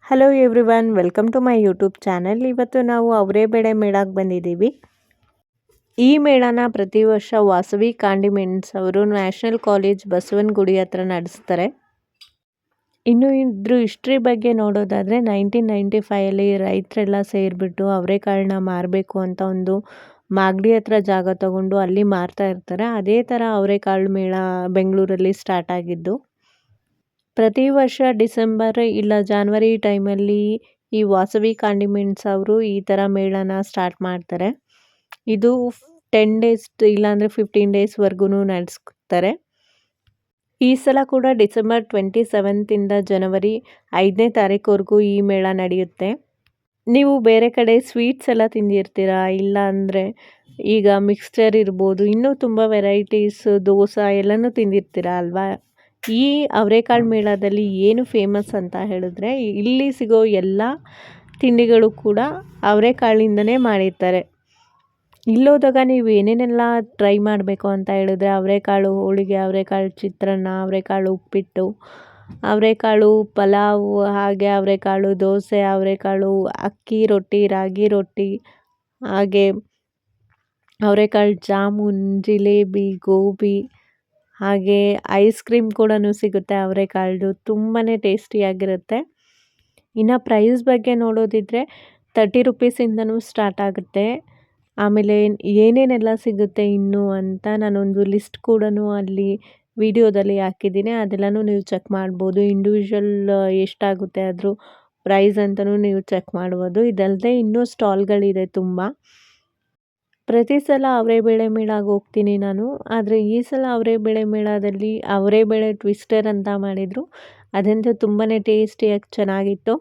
Hello everyone, welcome to my YouTube channel. ಇವತ್ತು ನಾವು ಅವರೆಬೇಳೆ ಮೇಳಕ್ಕೆ ಬಂದಿದ್ದೀವಿ. ಈ ಮೇಳನ ಪ್ರತಿ ವರ್ಷ ವಾಸವಿ ಕಾಂಡಿಮೆಂಟ್ಸ್ ಅವರು ನ್ಯಾಷನಲ್ ಕಾಲೇಜ್ ಬಸವನಗುಡಿ ಹತ್ರ ನಡೆಸ್ತಾರೆ. ಇನ್ನು ಇದ್ರ ಹಿಸ್ಟ್ರಿ ಬಗ್ಗೆ ನೋಡೋದಾದರೆ 1995 ರೈತರೆಲ್ಲ ಸೇರಿಬಿಟ್ಟು ಅವರೆಕಾಳನ್ನ ಮಾರಬೇಕು ಅಂತ ಒಂದು ಮಾಗಡಿ ಹತ್ರ ಜಾಗ ತಗೊಂಡು ಅಲ್ಲಿ ಮಾರ್ತಾ ಇರ್ತಾರೆ. ಅದೇ ಥರ ಅವರೆಕಾಳು ಮೇಳ ಬೆಂಗಳೂರಲ್ಲಿ ಸ್ಟಾರ್ಟ್ ಆಗಿದ್ದು. ಪ್ರತಿ ವರ್ಷ ಡಿಸೆಂಬರ್ ಇಲ್ಲ ಜಾನ್ವರಿ ಟೈಮಲ್ಲಿ ಈ ವಾಸವಿ ಕಾಂಡಿಮೆಂಟ್ಸ್ ಅವರು ಈ ಥರ ಮೇಳನ ಸ್ಟಾರ್ಟ್ ಮಾಡ್ತಾರೆ. ಇದು 10 ಡೇಸ್ ಇಲ್ಲಾಂದರೆ 15 ಡೇಸ್ವರೆಗೂ ನಡೆಸ್ತಾರೆ. ಈ ಸಲ ಕೂಡ ಡಿಸೆಂಬರ್ 27 ಜನವರಿ 5ನೇ ತಾರೀಕುವರೆಗೂ ಈ ಮೇಳ ನಡೆಯುತ್ತೆ. ನೀವು ಬೇರೆ ಕಡೆ ಸ್ವೀಟ್ಸ್ ಎಲ್ಲ ತಿಂದಿರ್ತೀರಾ, ಇಲ್ಲ ಅಂದರೆ ಈಗ ಮಿಕ್ಸ್ಚರ್ ಇರ್ಬೋದು, ಇನ್ನೂ ತುಂಬ ವೆರೈಟೀಸ್ ದೋಸೆ ಎಲ್ಲನೂ ತಿಂದಿರ್ತೀರಾ ಅಲ್ವಾ. ಈ ಅವರೆಕಾಳು ಮೇಳದಲ್ಲಿ ಏನು ಫೇಮಸ್ ಅಂತ ಹೇಳಿದ್ರೆ, ಇಲ್ಲಿ ಸಿಗೋ ಎಲ್ಲ ತಿಂಡಿಗಳು ಕೂಡ ಅವರೆಕಾಳಿಂದನೇ ಮಾಡಿರ್ತಾರೆ. ಇಲ್ಲೋದಾಗ ನೀವು ಏನೇನೆಲ್ಲ ಟ್ರೈ ಮಾಡಬೇಕು ಅಂತ ಹೇಳಿದ್ರೆ ಅವರೆಕಾಳು ಹೋಳಿಗೆ, ಅವರೆಕಾಳು ಚಿತ್ರಾನ್ನ, ಅವರೆಕಾಳು ಉಪ್ಪಿಟ್ಟು, ಅವರೆಕಾಳು ಪಲಾವು, ಹಾಗೆ ಅವರೆಕಾಳು ದೋಸೆ, ಅವರೆಕಾಳು ಅಕ್ಕಿ ರೊಟ್ಟಿ, ರಾಗಿ ರೊಟ್ಟಿ, ಹಾಗೆ ಅವರೆಕಾಳು ಜಾಮೂನ್, ಜಿಲೇಬಿ, ಗೋಬಿ, ಹಾಗೆ ಐಸ್ ಕ್ರೀಮ್ ಕೂಡ ಸಿಗುತ್ತೆ ಅವರೆಕಾಳ್ದು. ತುಂಬಾ ಟೇಸ್ಟಿಯಾಗಿರುತ್ತೆ. ಇನ್ನು ಪ್ರೈಸ್ ಬಗ್ಗೆ ನೋಡೋದಿದ್ರೆ 30 ರುಪೀಸಿಂದನೂ ಸ್ಟಾರ್ಟ್ ಆಗುತ್ತೆ. ಆಮೇಲೆ ಏನೇನೆಲ್ಲ ಸಿಗುತ್ತೆ ಇನ್ನೂ ಅಂತ ನಾನೊಂದು ಲಿಸ್ಟ್ ಕೂಡ ಅಲ್ಲಿ ವಿಡಿಯೋದಲ್ಲಿ ಹಾಕಿದ್ದೀನಿ. ಅದೆಲ್ಲನೂ ನೀವು ಚೆಕ್ ಮಾಡ್ಬೋದು. ಇಂಡಿವಿಜುವಲ್ ಎಷ್ಟಾಗುತ್ತೆ ಅದ್ರ ಪ್ರೈಸ್ ಅಂತಲೂ ನೀವು ಚೆಕ್ ಮಾಡ್ಬೋದು. ಇದಲ್ಲದೆ ಇನ್ನೂ ಸ್ಟಾಲ್ಗಳಿದೆ ತುಂಬ. ಪ್ರತಿ ಸಲ ಅವರೆಬೇಳೆ ಮೇಳಕ್ಕೆ ಹೋಗ್ತೀನಿ ನಾನು, ಆದರೆ ಈ ಸಲ ಅವರೆಬೇಳೆ ಮೇಳದಲ್ಲಿ ಅವರೆಬೇಳೆ ಟ್ವಿಸ್ಟರ್ ಅಂತ ಮಾಡಿದರು. ಅದಂತೂ ತುಂಬಾ ಟೇಸ್ಟಿಯಾಗಿ ಚೆನ್ನಾಗಿತ್ತು.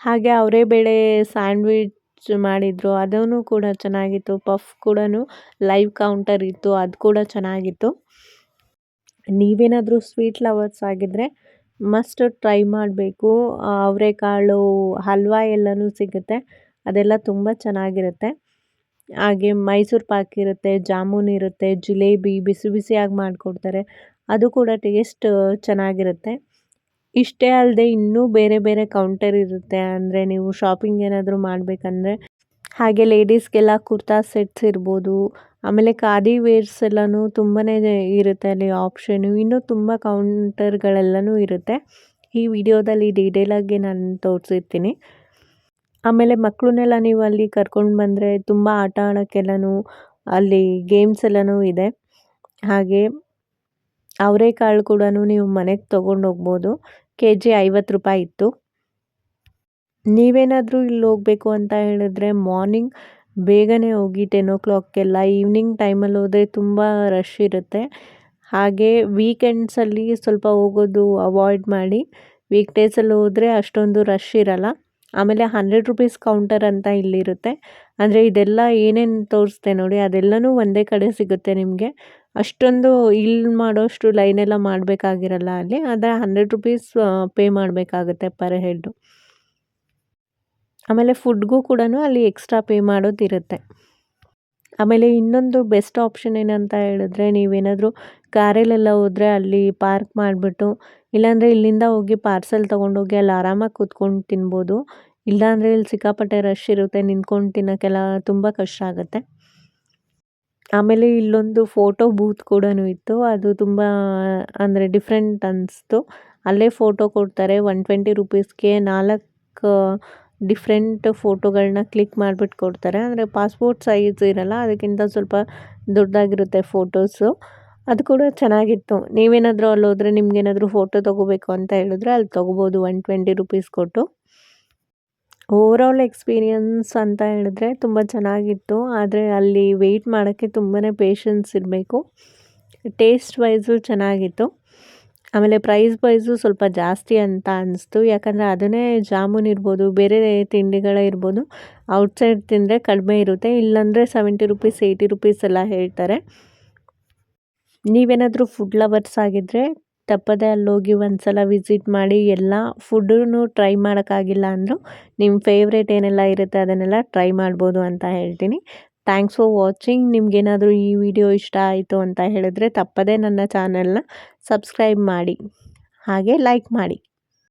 ಹಾಗೆ ಅವರೆಬೇಳೆ ಸ್ಯಾಂಡ್ವಿಚ್ ಮಾಡಿದರು, ಅದೂ ಕೂಡ ಚೆನ್ನಾಗಿತ್ತು. ಪಫ್ ಕೂಡ ಲೈವ್ ಕೌಂಟರ್ ಇತ್ತು, ಅದು ಕೂಡ ಚೆನ್ನಾಗಿತ್ತು. ನೀವೇನಾದರೂ ಸ್ವೀಟ್ ಲವರ್ಸ್ ಆಗಿದ್ದರೆ ಮಸ್ಟ್ ಟ್ರೈ ಮಾಡಬೇಕು. ಅವರೆಕಾಳು ಹಲ್ವಾ ಎಲ್ಲನೂ ಸಿಗುತ್ತೆ, ಅದೆಲ್ಲ ತುಂಬ ಚೆನ್ನಾಗಿರುತ್ತೆ. ಹಾಗೆ ಮೈಸೂರು ಪಾಕ್ ಇರುತ್ತೆ, ಜಾಮೂನ್ ಇರುತ್ತೆ, ಜಿಲೇಬಿ ಬಿಸಿ ಬಿಸಿಯಾಗಿ ಮಾಡಿಕೊಡ್ತಾರೆ, ಅದು ಕೂಡ ಟೇಸ್ಟ್ ಚೆನ್ನಾಗಿರುತ್ತೆ. ಇಷ್ಟೇ ಅಲ್ಲದೆ ಇನ್ನೂ ಬೇರೆ ಬೇರೆ ಕೌಂಟರ್ ಇರುತ್ತೆ. ಅಂದರೆ ನೀವು ಶಾಪಿಂಗ್ ಏನಾದರೂ ಮಾಡಬೇಕಂದ್ರೆ, ಹಾಗೆ ಲೇಡೀಸ್ಗೆಲ್ಲ ಕುರ್ತಾ ಸೆಟ್ಸ್ ಇರ್ಬೋದು, ಆಮೇಲೆ ಖಾದಿ ವೇರ್ಸ್ ಎಲ್ಲನೂ ತುಂಬಾ ಇರುತ್ತೆ ಅಲ್ಲಿ ಆಪ್ಷನು. ಇನ್ನೂ ತುಂಬ ಕೌಂಟರ್ಗಳೆಲ್ಲನೂ ಇರುತ್ತೆ. ಈ ವಿಡಿಯೋದಲ್ಲಿ ಡೀಟೇಲಾಗಿ ನಾನು ತೋರಿಸಿರ್ತೀನಿ. ಆಮೇಲೆ ಮಕ್ಕಳನ್ನೆಲ್ಲ ನೀವು ಅಲ್ಲಿ ಕರ್ಕೊಂಡು ಬಂದರೆ ತುಂಬ ಆಟ ಆಡೋಕ್ಕೆಲ್ಲನೂ ಅಲ್ಲಿ ಗೇಮ್ಸ್ ಎಲ್ಲನೂ ಇದೆ. ಹಾಗೆ ಅವರೆಕಾಳು ಕೂಡ ನೀವು ಮನೆಗೆ ತೊಗೊಂಡು ಹೋಗ್ಬೋದು. kg 50 ರೂಪಾಯಿ ಇತ್ತು. ನೀವೇನಾದರೂ ಇಲ್ಲಿ ಹೋಗಬೇಕು ಅಂತ ಹೇಳಿದ್ರೆ ಮಾರ್ನಿಂಗ್ ಬೇಗನೆ ಹೋಗಿ 10 ಓ ಕ್ಲಾಕ್ಗೆಲ್ಲ. ಈವ್ನಿಂಗ್ ಟೈಮಲ್ಲಿ ಹೋದರೆ ತುಂಬ ರಶ್ ಇರುತ್ತೆ. ಹಾಗೆ ವೀಕೆಂಡ್ಸಲ್ಲಿ ಸ್ವಲ್ಪ ಹೋಗೋದು ಅವಾಯ್ಡ್ ಮಾಡಿ. ವೀಕ್ ಡೇಸಲ್ಲಿ ಹೋದರೆ ಅಷ್ಟೊಂದು ರಶ್ ಇರಲ್ಲ. ಆಮೇಲೆ 100 ರುಪೀಸ್ ಕೌಂಟರ್ ಅಂತ ಇಲ್ಲಿರುತ್ತೆ. ಅಂದರೆ ಇದೆಲ್ಲ ಏನೇನು ತೋರಿಸ್ದೆ ನೋಡಿ, ಅದೆಲ್ಲನೂ ಒಂದೇ ಕಡೆ ಸಿಗುತ್ತೆ ನಿಮಗೆ. ಅಷ್ಟೊಂದು ಇಲ್ಲಿ ಮಾಡೋಷ್ಟು ಲೈನೆಲ್ಲ ಮಾಡಬೇಕಾಗಿರಲ್ಲ ಅಲ್ಲಿ. ಆದರೆ 100 ರುಪೀಸ್ ಪೇ ಮಾಡಬೇಕಾಗುತ್ತೆ ಪರ್ ಹೆಡ್ಡು. ಆಮೇಲೆ ಫುಡ್ಗೂ ಕೂಡ ಅಲ್ಲಿ ಎಕ್ಸ್ಟ್ರಾ ಪೇ ಮಾಡೋದಿರುತ್ತೆ. ಆಮೇಲೆ ಇನ್ನೊಂದು ಬೆಸ್ಟ್ ಆಪ್ಷನ್ ಏನಂತ ಹೇಳಿದ್ರೆ, ನೀವೇನಾದರೂ ಕಾರಲ್ಲೆಲ್ಲ ಹೋದರೆ ಅಲ್ಲಿ ಪಾರ್ಕ್ ಮಾಡಿಬಿಟ್ಟು, ಇಲ್ಲಾಂದರೆ ಇಲ್ಲಿಂದ ಹೋಗಿ ಪಾರ್ಸೆಲ್ ತೊಗೊಂಡೋಗಿ ಅಲ್ಲಿ ಆರಾಮಾಗಿ ಕೂತ್ಕೊಂಡು ತಿನ್ಬೋದು. ಇಲ್ಲಾಂದರೆ ಇಲ್ಲಿ ಸಿಕ್ಕಾಪಟ್ಟೆ ರಶ್ ಇರುತ್ತೆ, ನಿಂತ್ಕೊಂಡು ತಿನ್ನೋಕ್ಕೆಲ್ಲ ತುಂಬ ಕಷ್ಟ ಆಗುತ್ತೆ. ಆಮೇಲೆ ಇಲ್ಲೊಂದು ಫೋಟೋ ಬೂತ್ ಕೂಡ ಇತ್ತು, ಅದು ತುಂಬ ಅಂದರೆ ಡಿಫ್ರೆಂಟ್ ಅನಿಸ್ತು. ಅಲ್ಲೇ ಫೋಟೋ ಕೊಡ್ತಾರೆ 120 ರುಪೀಸ್ಗೆ 4 ಡಿಫ್ರೆಂಟ್ ಫೋಟೋಗಳನ್ನ ಕ್ಲಿಕ್ ಮಾಡಿಬಿಟ್ಟು ಕೊಡ್ತಾರೆ. ಅಂದರೆ ಪಾಸ್ಪೋರ್ಟ್ ಸೈಜ್ ಇರಲ್ಲ, ಅದಕ್ಕಿಂತ ಸ್ವಲ್ಪ ದೊಡ್ಡದಾಗಿರುತ್ತೆ ಫೋಟೋಸು. ಅದು ಕೂಡ ಚೆನ್ನಾಗಿತ್ತು. ನೀವೇನಾದರೂ ಅಲ್ಲಿ ಹೋದರೆ ನಿಮ್ಗೇನಾದರೂ ಫೋಟೋ ತೊಗೋಬೇಕು ಅಂತ ಹೇಳಿದ್ರೆ ಅಲ್ಲಿ ತೊಗೋಬೋದು 120 ರುಪೀಸ್ ಕೊಟ್ಟು. ಓವರಾಲ್ ಎಕ್ಸ್ಪೀರಿಯನ್ಸ್ ಅಂತ ಹೇಳಿದ್ರೆ ತುಂಬ ಚೆನ್ನಾಗಿತ್ತು. ಆದರೆ ಅಲ್ಲಿ ವೆಯ್ಟ್ ಮಾಡೋಕ್ಕೆ ತುಂಬಾ ಪೇಷನ್ಸ್ ಇರಬೇಕು. ಟೇಸ್ಟ್ ವೈಸು ಚೆನ್ನಾಗಿತ್ತು. ಆಮೇಲೆ ಪ್ರೈಸ್ ವೈಸು ಸ್ವಲ್ಪ ಜಾಸ್ತಿ ಅಂತ ಅನಿಸ್ತು. ಯಾಕಂದರೆ ಅದನ್ನೇ ಜಾಮೂನ್ ಇರ್ಬೋದು, ಬೇರೆ ತಿಂಡಿಗಳೇ ಇರ್ಬೋದು, ಔಟ್ಸೈಡ್ ತಿಂದರೆ ಕಡಿಮೆ ಇರುತ್ತೆ. ಇಲ್ಲಾಂದರೆ 70 ರುಪೀಸ್ 80 ರುಪೀಸ್ ಎಲ್ಲ ಹೇಳ್ತಾರೆ. ನೀವೇನಾದರೂ ಫುಡ್ ಲವರ್ಸ್ ಆಗಿದ್ದರೆ ತಪ್ಪದೆ ಅಲ್ಲೋಗಿ ಒಂದು ಸಲ ವಿಸಿಟ್ ಮಾಡಿ. ಎಲ್ಲ ಫುಡ್ಡೂ ಟ್ರೈ ಮಾಡೋಕ್ಕಾಗಿಲ್ಲ ಅಂದರೂ ನಿಮ್ಮ ಫೇವ್ರೇಟ್ ಏನೆಲ್ಲ ಇರುತ್ತೆ ಅದನ್ನೆಲ್ಲ ಟ್ರೈ ಮಾಡ್ಬೋದು ಅಂತ ಹೇಳ್ತೀನಿ. Thanks for watching. ನಿಮಗೇನಾದರೂ ಈ ವಿಡಿಯೋ ಇಷ್ಟ ಆಯಿತು ಅಂತ ಹೇಳಿದ್ರೆ ತಪ್ಪದೆ ನನ್ನ ಚಾನಲ್ನ ಸಬ್ಸ್ಕ್ರೈಬ್ ಮಾಡಿ, ಹಾಗೆ ಲೈಕ್ ಮಾಡಿ.